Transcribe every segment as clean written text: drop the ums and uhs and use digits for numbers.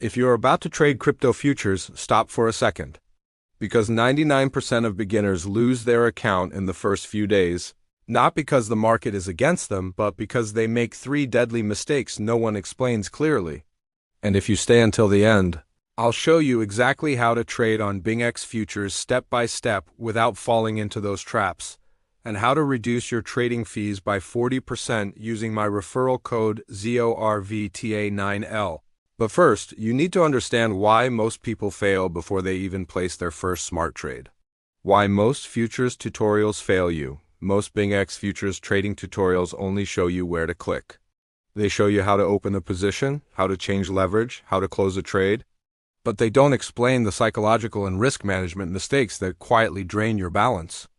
If you're about to trade crypto futures, stop for a second. Because 99% of beginners lose their account in the first few days, not because the market is against them, but because they make three deadly mistakes no one explains clearly. And if you stay until the end, I'll show you exactly how to trade on BingX Futures step by step without falling into those traps, and how to reduce your trading fees by 40% using my referral code ZORVTA9L. But first, you need to understand why most people fail before they even place their first smart trade. Why most futures tutorials fail you. Most BingX Futures trading tutorials only show you where to click. They show you how to open a position, how to change leverage, how to close a trade, but they don't explain the psychological and risk management mistakes that quietly drain your balance.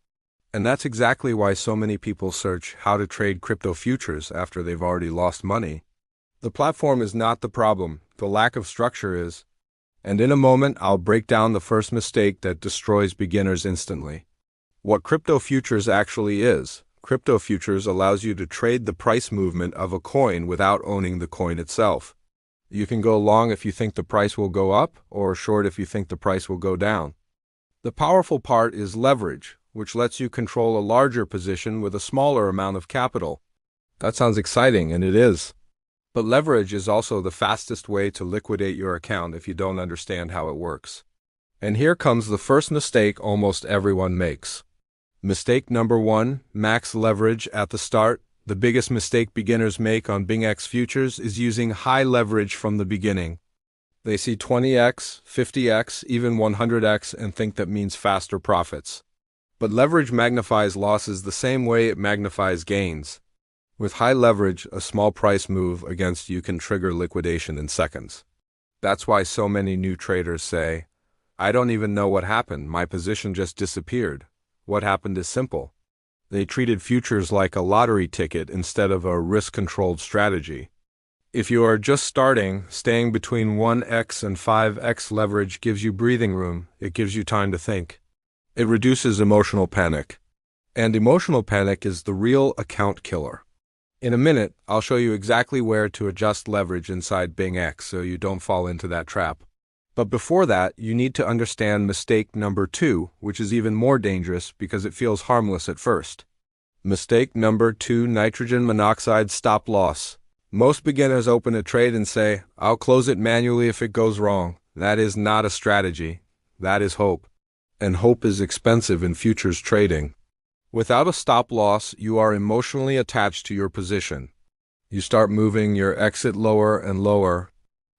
And that's exactly why so many people search how to trade crypto futures after they've already lost money. The platform is not the problem, the lack of structure is. And in a moment, I'll break down the first mistake that destroys beginners instantly. What crypto futures actually is. Crypto futures allows you to trade the price movement of a coin without owning the coin itself. You can go long if you think the price will go up, or short if you think the price will go down. The powerful part is leverage, which lets you control a larger position with a smaller amount of capital. That sounds exciting, and it is. But leverage is also the fastest way to liquidate your account if you don't understand how it works. And here comes the first mistake almost everyone makes. Mistake number 1, max leverage at the start. The biggest mistake beginners make on BingX Futures is using high leverage from the beginning. They see 20x, 50x, even 100x and think that means faster profits. But leverage magnifies losses the same way it magnifies gains. With high leverage, a small price move against you can trigger liquidation in seconds. That's why so many new traders say, "I don't even know what happened, my position just disappeared." What happened is simple. They treated futures like a lottery ticket instead of a risk-controlled strategy. If you are just starting, staying between 1x and 5x leverage gives you breathing room, it gives you time to think. It reduces emotional panic. And emotional panic is the real account killer. In a minute, I'll show you exactly where to adjust leverage inside BingX so you don't fall into that trap. But before that, you need to understand mistake number 2, which is even more dangerous because it feels harmless at first. Mistake number 2, nitrogen monoxide stop loss. Most beginners open a trade and say, "I'll close it manually if it goes wrong." That is not a strategy. That is hope. And hope is expensive in futures trading. Without a stop loss, you are emotionally attached to your position. You start moving your exit lower and lower.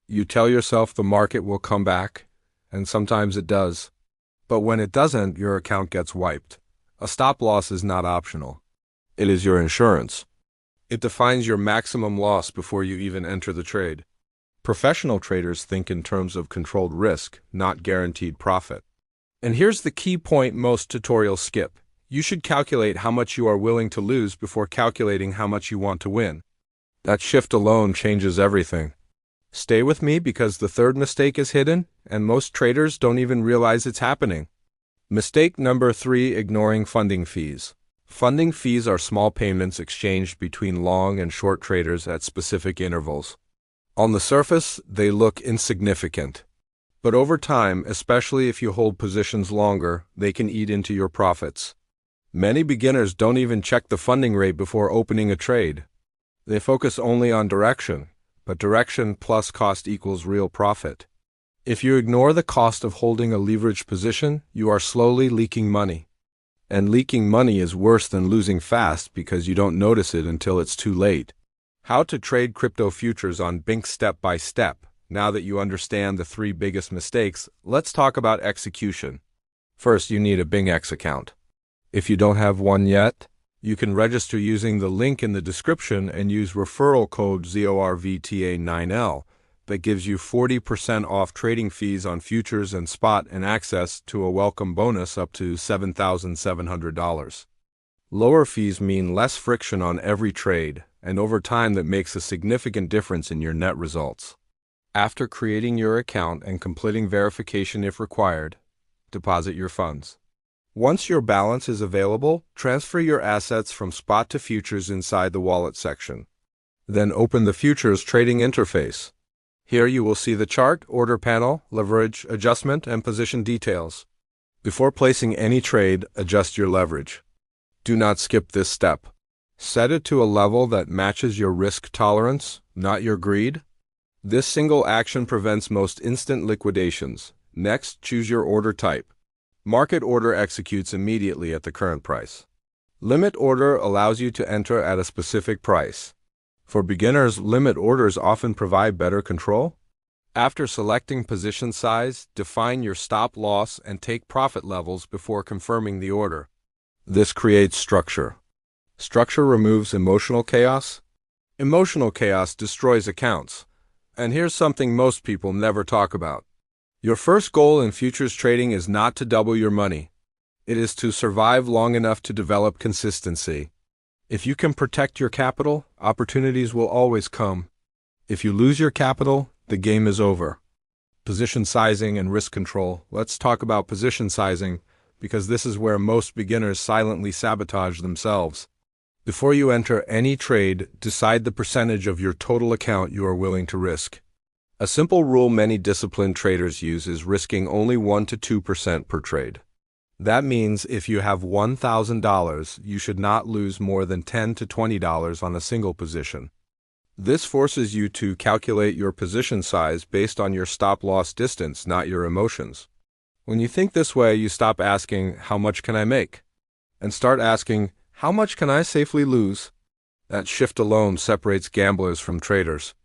You tell yourself the market will come back, and sometimes it does. But when it doesn't, your account gets wiped. A stop loss is not optional. It is your insurance. It defines your maximum loss before you even enter the trade. Professional traders think in terms of controlled risk, not guaranteed profit. And here's the key point most tutorials skip. You should calculate how much you are willing to lose before calculating how much you want to win. That shift alone changes everything. Stay with me because the third mistake is hidden, and most traders don't even realize it's happening. Mistake number 3, ignoring funding fees. Funding fees are small payments exchanged between long and short traders at specific intervals. On the surface, they look insignificant. But over time, especially if you hold positions longer, they can eat into your profits. Many beginners don't even check the funding rate before opening a trade. They focus only on direction, but direction plus cost equals real profit. If you ignore the cost of holding a leveraged position, you are slowly leaking money. And leaking money is worse than losing fast because you don't notice it until it's too late. How to trade crypto futures on BingX step by step. Now that you understand the 3 biggest mistakes, let's talk about execution. First, you need a BingX account. If you don't have one yet, you can register using the link in the description and use referral code ZORVTA9L that gives you 40% off trading fees on futures and spot and access to a welcome bonus up to $7,700. Lower fees mean less friction on every trade, and over time that makes a significant difference in your net results. After creating your account and completing verification if required, deposit your funds. Once your balance is available, transfer your assets from spot to futures inside the wallet section. Then open the futures trading interface. Here you will see the chart, order panel, leverage, adjustment, and position details. Before placing any trade, adjust your leverage. Do not skip this step. Set it to a level that matches your risk tolerance, not your greed. This single action prevents most instant liquidations. Next, choose your order type. Market order executes immediately at the current price. Limit order allows you to enter at a specific price. For beginners, limit orders often provide better control. After selecting position size, define your stop loss and take profit levels before confirming the order. This creates structure. Structure removes emotional chaos. Emotional chaos destroys accounts. And here's something most people never talk about. Your first goal in futures trading is not to double your money. It is to survive long enough to develop consistency. If you can protect your capital, opportunities will always come. If you lose your capital, the game is over. Position sizing and risk control. Let's talk about position sizing, because this is where most beginners silently sabotage themselves. Before you enter any trade, decide the percentage of your total account you are willing to risk. A simple rule many disciplined traders use is risking only 1 to 2% per trade. That means if you have $1,000, you should not lose more than $10 to $20 on a single position. This forces you to calculate your position size based on your stop-loss distance, not your emotions. When you think this way, you stop asking, how much can I make? And start asking, how much can I safely lose? That shift alone separates gamblers from traders.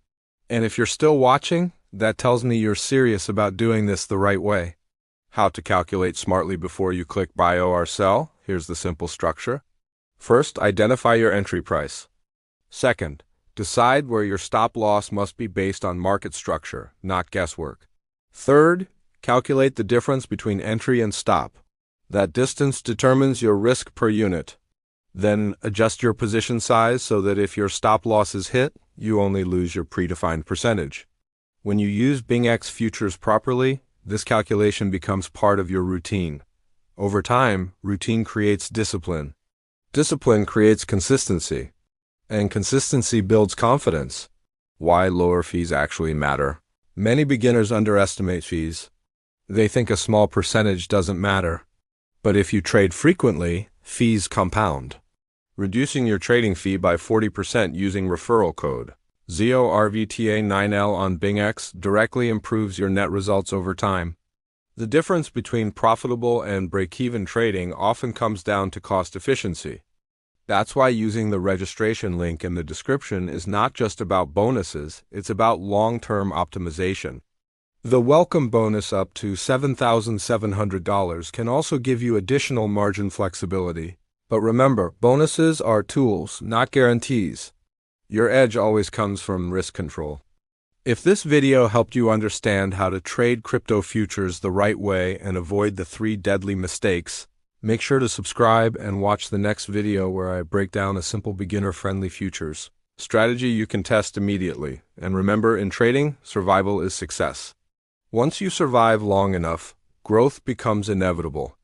And if you're still watching, that tells me you're serious about doing this the right way. How to calculate smartly before you click buy or sell? Here's the simple structure. First, identify your entry price. Second, decide where your stop loss must be based on market structure, not guesswork. Third, calculate the difference between entry and stop. That distance determines your risk per unit. Then adjust your position size so that if your stop loss is hit, you only lose your predefined percentage. When you use BingX Futures properly, this calculation becomes part of your routine. Over time, routine creates discipline. Discipline creates consistency. And consistency builds confidence. Why lower fees actually matter. Many beginners underestimate fees. They think a small percentage doesn't matter. But if you trade frequently, fees compound. Reducing your trading fee by 40% using referral code ZORVTA9L on BingX directly improves your net results over time. The difference between profitable and break-even trading often comes down to cost efficiency. That's why using the registration link in the description is not just about bonuses, it's about long-term optimization. The welcome bonus up to $7,700 can also give you additional margin flexibility. But remember, bonuses are tools, not guarantees. Your edge always comes from risk control. If this video helped you understand how to trade crypto futures the right way and avoid the 3 deadly mistakes, make sure to subscribe and watch the next video where I break down a simple beginner-friendly futures strategy you can test immediately. And remember, in trading, survival is success. Once you survive long enough, growth becomes inevitable.